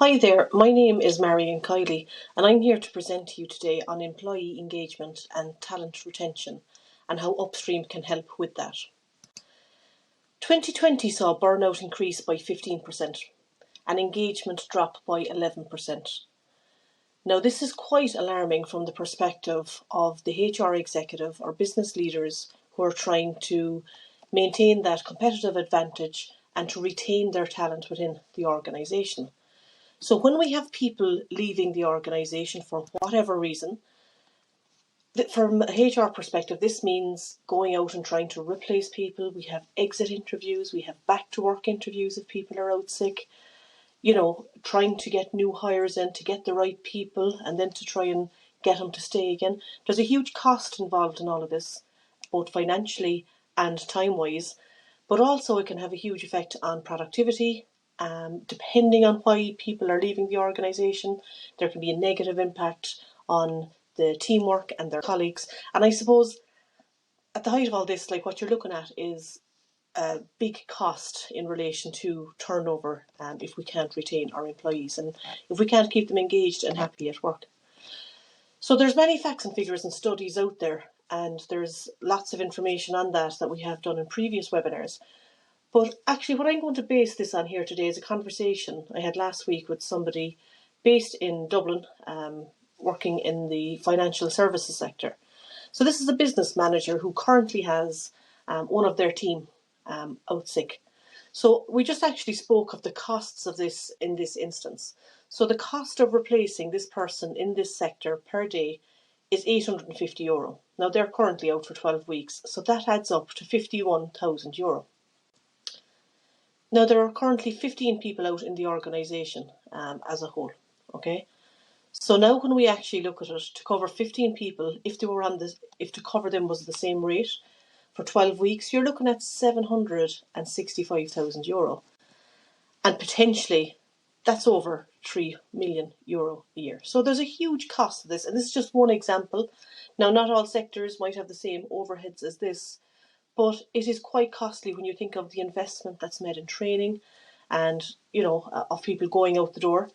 Hi there, my name is Marion Kiley and I'm here to present to you today on employee engagement and talent retention and how Upstream can help with that. 2020 saw burnout increase by 15% and engagement drop by 11%. Now this is quite alarming from the perspective of the HR executive or business leaders who are trying to maintain that competitive advantage and to retain their talent within the organisation. So when we have people leaving the organisation for whatever reason, from a HR perspective, this means going out and trying to replace people. We have exit interviews, we have back to work interviews if people are out sick, trying to get new hires in to get the right people and then to try and get them to stay again. There's a huge cost involved in all of this, both financially and time-wise, but also it can have a huge effect on productivity. Depending on why people are leaving the organisation, there can be a negative impact on the teamwork and their colleagues. And I suppose at the height of all this, like what you're looking at is a big cost in relation to turnover if we can't retain our employees and if we can't keep them engaged and happy at work. So there's many facts and figures and studies out there, and there's lots of information on that we have done in previous webinars. But actually what I'm going to base this on here today is a conversation I had last week with somebody based in Dublin, working in the financial services sector. So this is a business manager who currently has one of their team out sick. So we just actually spoke of the costs of this in this instance. So the cost of replacing this person in this sector per day is €850. Now they're currently out for 12 weeks, so that adds up to €51,000. Now, there are currently 15 people out in the organisation as a whole, okay? So now when we actually look at it, to cover 15 people, if to cover them was the same rate for 12 weeks, you're looking at €765,000. And potentially, that's over €3 million a year. So there's a huge cost to this, and this is just one example. Now, not all sectors might have the same overheads as this, but it is quite costly when you think of the investment that's made in training and, of people going out the door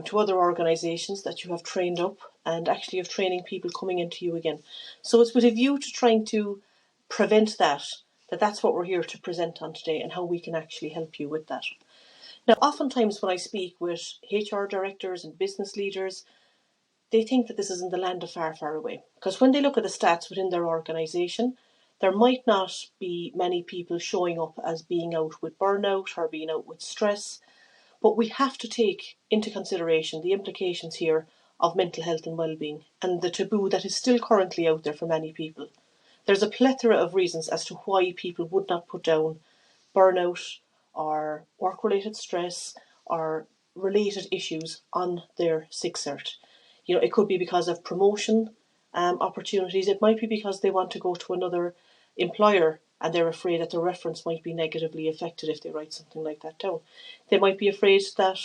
to other organisations that you have trained up and actually of training people coming into you again. So it's with a view to trying to prevent that's what we're here to present on today and how we can actually help you with that. Now, oftentimes when I speak with HR directors and business leaders, they think that this is in the land of far, far away. Because when they look at the stats within their organisation, there might not be many people showing up as being out with burnout or being out with stress, but we have to take into consideration the implications here of mental health and well-being and the taboo that is still currently out there for many people. There's a plethora of reasons as to why people would not put down burnout or work-related stress or related issues on their sick cert. It could be because of promotion opportunities. It might be because they want to go to another employer and they're afraid that their reference might be negatively affected if they write something like that down. They might be afraid that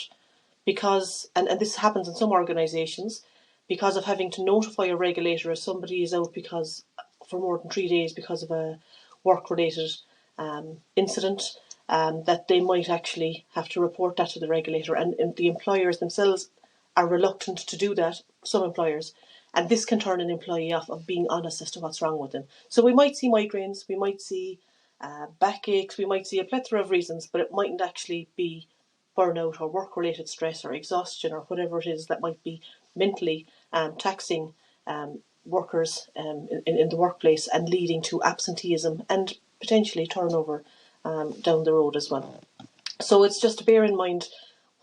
because, and this happens in some organisations, because of having to notify a regulator if somebody is out because for more than 3 days because of a work-related incident, that they might actually have to report that to the regulator, and the employers themselves are reluctant to do that, some employers, and this can turn an employee off of being honest as to what's wrong with them. So we might see migraines, we might see backaches, we might see a plethora of reasons, but it mightn't actually be burnout or work-related stress or exhaustion or whatever it is that might be mentally taxing workers in the workplace and leading to absenteeism and potentially turnover down the road as well. So it's just to bear in mind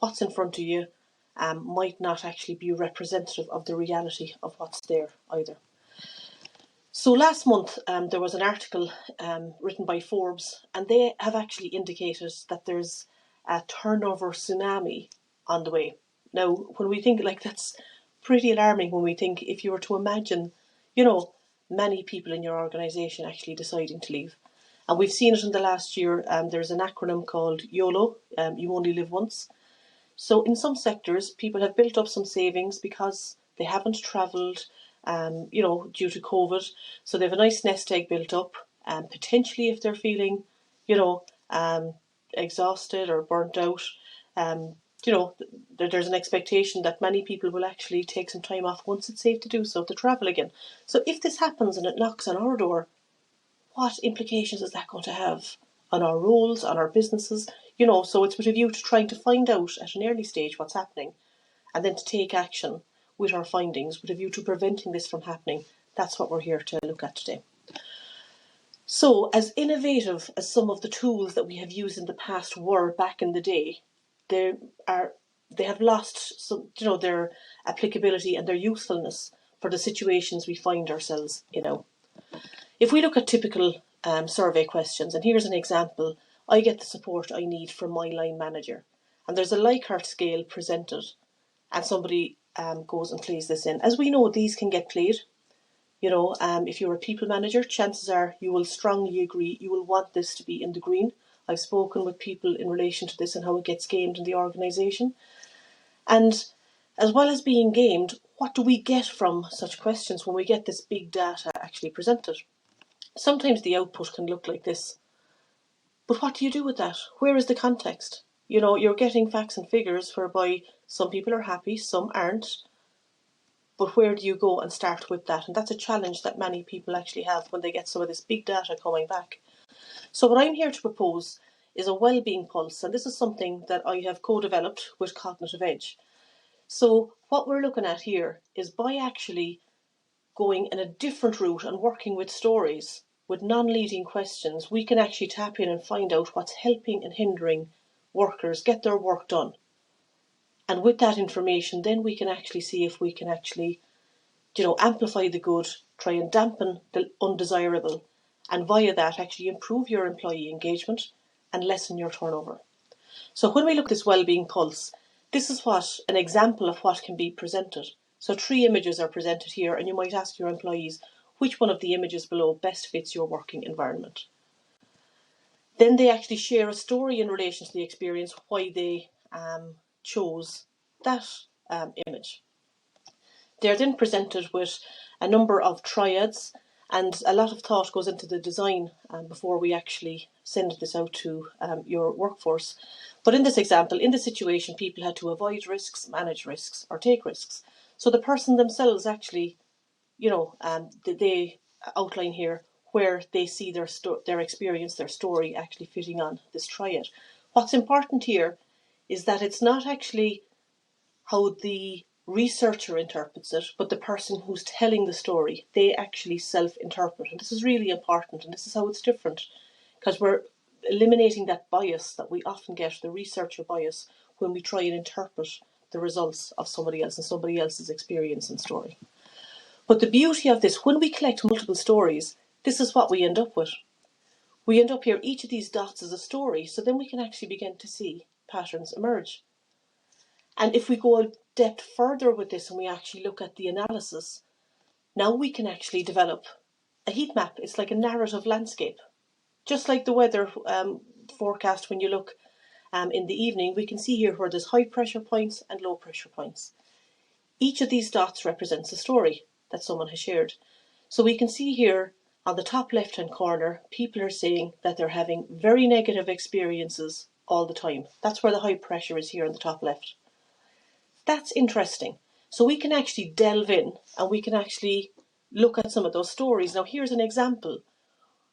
what's in front of you might not actually be representative of the reality of what's there either. So last month there was an article written by Forbes, and they have actually indicated that there's a turnover tsunami on the way. Now, when we think that's pretty alarming when we think if you were to imagine, many people in your organisation actually deciding to leave. And we've seen it in the last year. There's an acronym called YOLO, you only live once. So in some sectors, people have built up some savings because they haven't travelled, due to COVID. So they have a nice nest egg built up. Potentially if they're feeling, exhausted or burnt out, there's an expectation that many people will actually take some time off once it's safe to do so, to travel again. So if this happens and it knocks on our door, what implications is that going to have on our roles, on our businesses? So it's with a view to trying to find out at an early stage what's happening, and then to take action with our findings with a view to preventing this from happening. That's what we're here to look at today. So, as innovative as some of the tools that we have used in the past were back in the day, they have lost some, their applicability and their usefulness for the situations we find ourselves in now. If we look at typical survey questions, and here's an example: I get the support I need from my line manager, and there's a Likert scale presented, and somebody goes and plays this in. As we know, these can get played. If you're a people manager, chances are you will strongly agree, you will want this to be in the green. I've spoken with people in relation to this and how it gets gamed in the organisation. And as well as being gamed, what do we get from such questions when we get this big data actually presented? Sometimes the output can look like this. But what do you do with that? Where is the context? You're getting facts and figures whereby some people are happy, some aren't. But where do you go and start with that? And that's a challenge that many people actually have when they get some of this big data coming back. So what I'm here to propose is a Wellbeing Pulse, and this is something that I have co-developed with Cognitive Edge. So what we're looking at here is, by actually going in a different route and working with stories, with non-leading questions, we can actually tap in and find out what's helping and hindering workers get their work done. And with that information, then we can actually see if we can actually, amplify the good, try and dampen the undesirable, and via that actually improve your employee engagement and lessen your turnover. So when we look at this Wellbeing Pulse, this is what an example of what can be presented. So 3 images are presented here, and you might ask your employees which one of the images below best fits your working environment. Then they actually share a story in relation to the experience, why they chose that image. They're then presented with a number of triads, and a lot of thought goes into the design before we actually send this out to your workforce. But in this example, in this situation, people had to avoid risks, manage risks, or take risks. So the person themselves actually, they outline here where they see their experience, their story actually fitting on this triad. What's important here is that it's not actually how the researcher interprets it, but the person who's telling the story, they actually self-interpret. And this is really important, and this is how it's different, because we're eliminating that bias that we often get, the researcher bias, when we try and interpret the results of somebody else and somebody else's experience and story. But the beauty of this, when we collect multiple stories, this is what we end up with. We end up here, each of these dots is a story, so then we can actually begin to see patterns emerge. And if we go a depth further with this and we actually look at the analysis, now we can actually develop a heat map. It's like a narrative landscape. Just like the weather forecast, when you look in the evening, we can see here where there's high pressure points and low pressure points. Each of these dots represents a story that someone has shared. So we can see here on the top left-hand corner, people are saying that they're having very negative experiences all the time. That's where the high pressure is, here on the top left. That's interesting. So we can actually delve in and we can actually look at some of those stories. Now here's an example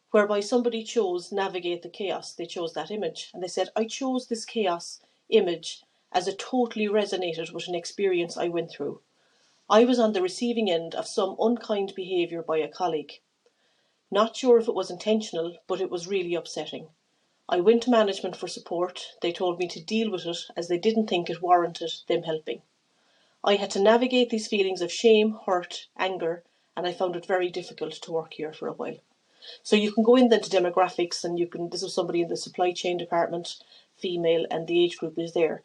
whereby somebody chose Navigate the Chaos. They chose that image and they said, I chose this chaos image as it totally resonated with an experience I went through. I was on the receiving end of some unkind behaviour by a colleague. Not sure if it was intentional, but it was really upsetting. I went to management for support. They told me to deal with it as they didn't think it warranted them helping. I had to navigate these feelings of shame, hurt, anger, and I found it very difficult to work here for a while. So you can go in then to demographics, and this is somebody in the supply chain department, female, and the age group is there.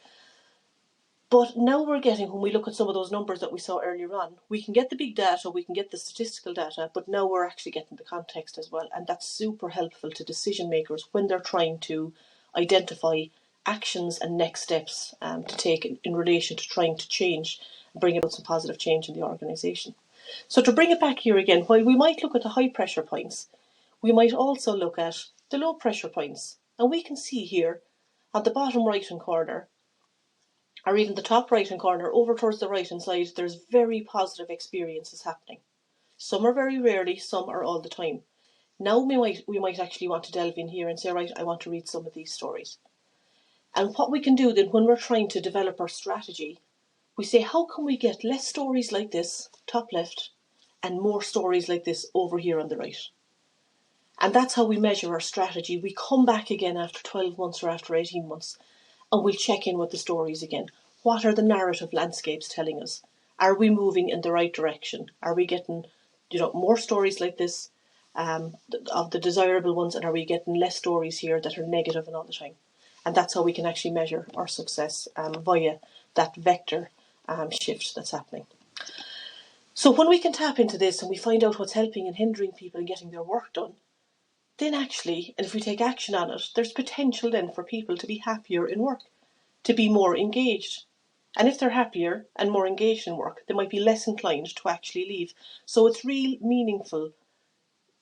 But now we're getting, when we look at some of those numbers that we saw earlier on, we can get the big data, we can get the statistical data, but now we're actually getting the context as well. And that's super helpful to decision makers when they're trying to identify actions and next steps to take in relation to trying to change and bring about some positive change in the organisation. So to bring it back here again, while we might look at the high pressure points, we might also look at the low pressure points. And we can see here at the bottom right hand corner or even the top right hand corner, over towards the right hand side, there's very positive experiences happening. Some are very rarely, some are all the time. Now we might actually want to delve in here and say, right, I want to read some of these stories. And what we can do then when we're trying to develop our strategy, we say, how can we get less stories like this, top left, and more stories like this over here on the right? And that's how we measure our strategy. We come back again after 12 months or after 18 months, and we'll check in with the stories again. What are the narrative landscapes telling us? Are we moving in the right direction? Are we getting, more stories like this, of the desirable ones, and are we getting less stories here that are negative and all the time? And that's how we can actually measure our success via that vector shift that's happening. So when we can tap into this and we find out what's helping and hindering people and getting their work done, then actually, and if we take action on it, there's potential then for people to be happier in work, to be more engaged. And if they're happier and more engaged in work, they might be less inclined to actually leave. So it's real meaningful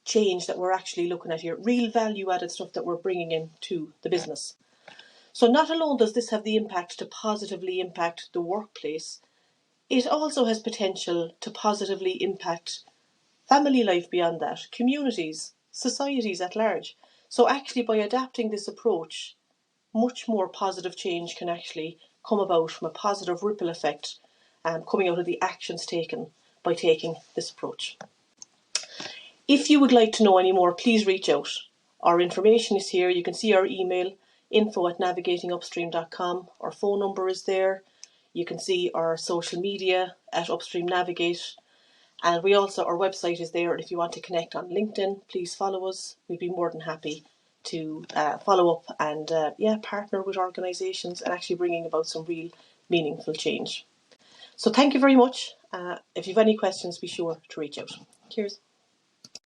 change that we're actually looking at here, real value added stuff that we're bringing into the business. So not alone does this have the impact to positively impact the workplace, it also has potential to positively impact family life beyond that, communities, societies at large. So actually by adapting this approach, much more positive change can actually come about from a positive ripple effect coming out of the actions taken by taking this approach. If you would like to know any more, please reach out. Our information is here. You can see our email, info@navigatingupstream.com. Our phone number is there. You can see our social media at Upstream Navigate. And we also, our website is there. And if you want to connect on LinkedIn, please follow us. We'd be more than happy to follow up and partner with organisations and actually bringing about some real meaningful change. So thank you very much. If you have any questions, be sure to reach out. Cheers.